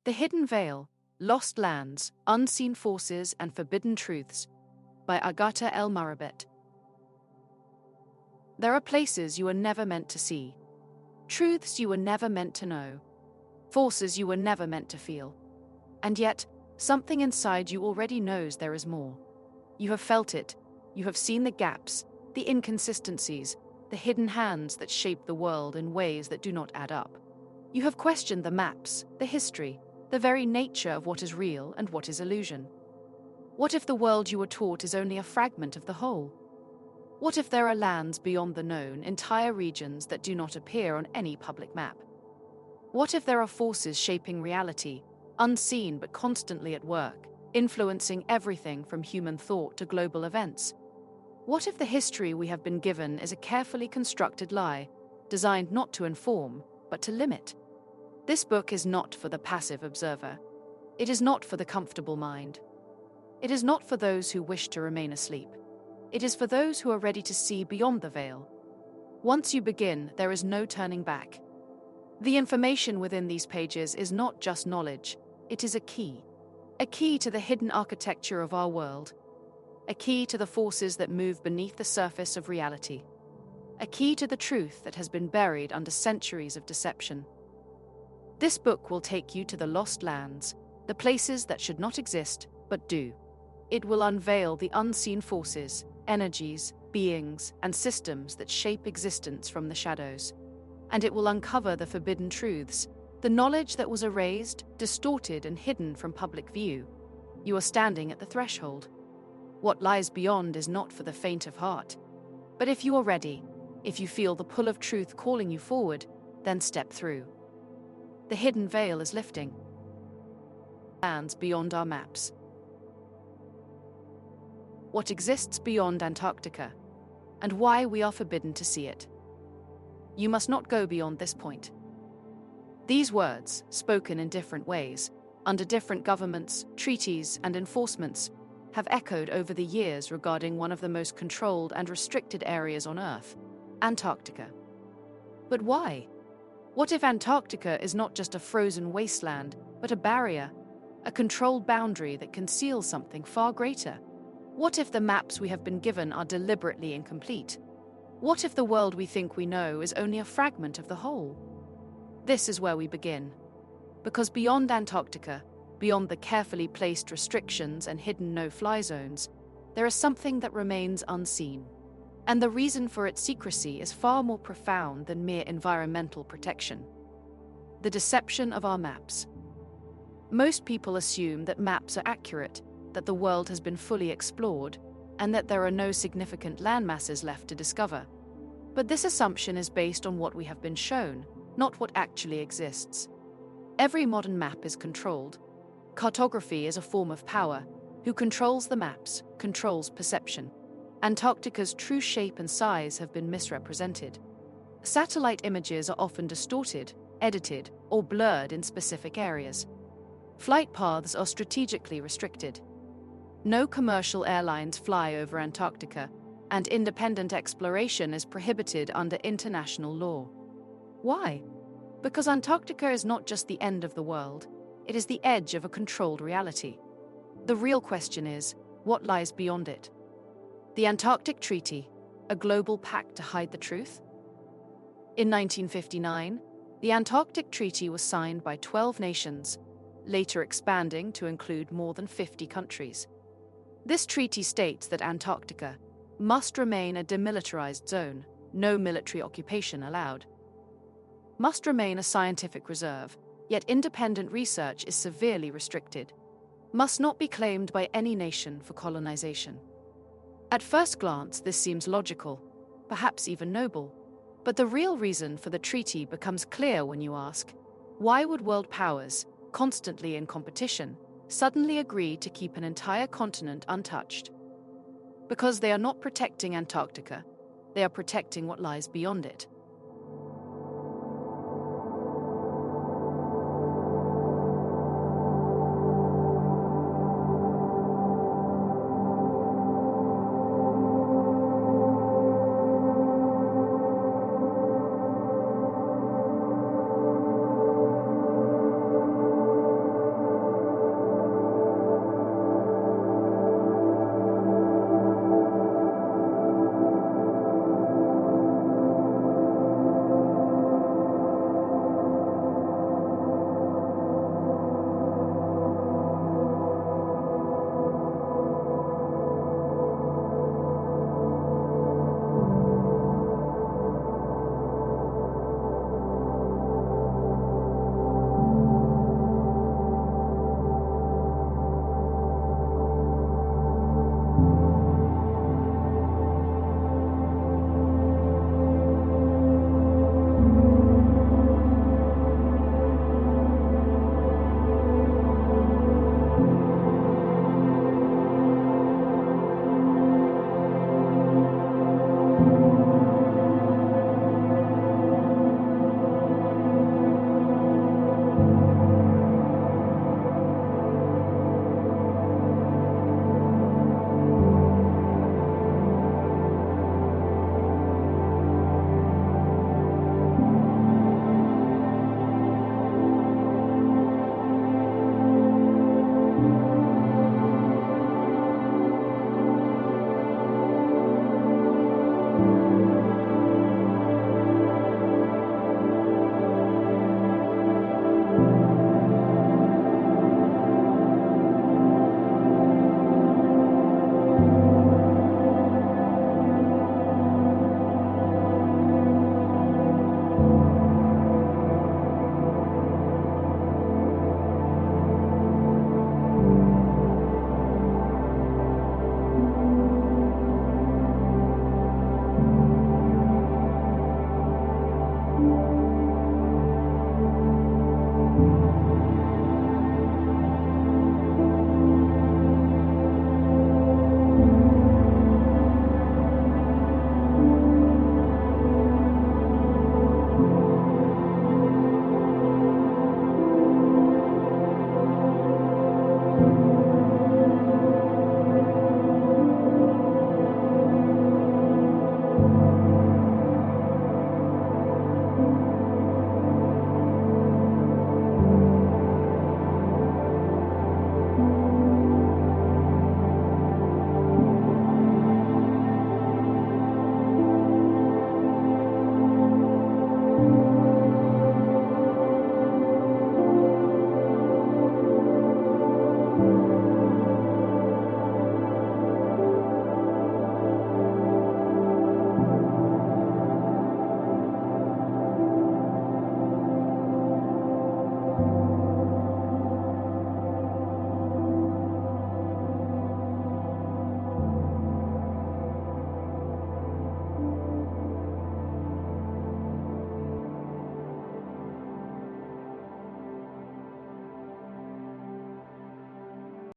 The Hidden Veil, Lost Lands, Unseen Forces and Forbidden Truths by Agatha El Marabet. There are places you were never meant to see, truths you were never meant to know, forces you were never meant to feel. And yet, something inside you already knows there is more. You have felt it, you have seen the gaps, the inconsistencies, the hidden hands that shape the world in ways that do not add up. You have questioned the maps, the history, the very nature of what is real and what is illusion. What if the world you were taught is only a fragment of the whole? What if there are lands beyond the known, entire regions that do not appear on any public map? What if there are forces shaping reality, unseen but constantly at work, influencing everything from human thought to global events? What if the history we have been given is a carefully constructed lie, designed not to inform, but to limit? This book is not for the passive observer. It is not for the comfortable mind. It is not for those who wish to remain asleep. It is for those who are ready to see beyond the veil. Once you begin, there is no turning back. The information within these pages is not just knowledge, it is a key to the hidden architecture of our world, a key to the forces that move beneath the surface of reality, a key to the truth that has been buried under centuries of deception. This book will take you to the lost lands, the places that should not exist, but do. It will unveil the unseen forces, energies, beings, and systems that shape existence from the shadows. And it will uncover the forbidden truths, the knowledge that was erased, distorted, and hidden from public view. You are standing at the threshold. What lies beyond is not for the faint of heart. But if you are ready, if you feel the pull of truth calling you forward, then step through. The hidden veil is lifting. Lands beyond our maps. What exists beyond Antarctica, and why we are forbidden to see it. You must not go beyond this point. These words, spoken in different ways, under different governments, treaties, and enforcements, have echoed over the years regarding one of the most controlled and restricted areas on Earth, Antarctica. But why? What if Antarctica is not just a frozen wasteland, but a barrier, a controlled boundary that conceals something far greater? What if the maps we have been given are deliberately incomplete? What if the world we think we know is only a fragment of the whole? This is where we begin. Because beyond Antarctica, beyond the carefully placed restrictions and hidden no-fly zones, there is something that remains unseen. And the reason for its secrecy is far more profound than mere environmental protection. The deception of our maps. Most people assume that maps are accurate, that the world has been fully explored, and that there are no significant landmasses left to discover. But this assumption is based on what we have been shown, not what actually exists. Every modern map is controlled. Cartography is a form of power. Who controls the maps, controls perception. Antarctica's true shape and size have been misrepresented. Satellite images are often distorted, edited, or blurred in specific areas. Flight paths are strategically restricted. No commercial airlines fly over Antarctica, and independent exploration is prohibited under international law. Why? Because Antarctica is not just the end of the world, it is the edge of a controlled reality. The real question is, what lies beyond it? The Antarctic Treaty, a global pact to hide the truth? In 1959, the Antarctic Treaty was signed by 12 nations, later expanding to include more than 50 countries. This treaty states that Antarctica must remain a demilitarized zone, no military occupation allowed. Must remain a scientific reserve, yet independent research is severely restricted. Must not be claimed by any nation for colonization. At first glance, this seems logical, perhaps even noble. But the real reason for the treaty becomes clear when you ask, why would world powers, constantly in competition, suddenly agree to keep an entire continent untouched? Because they are not protecting Antarctica, they are protecting what lies beyond it.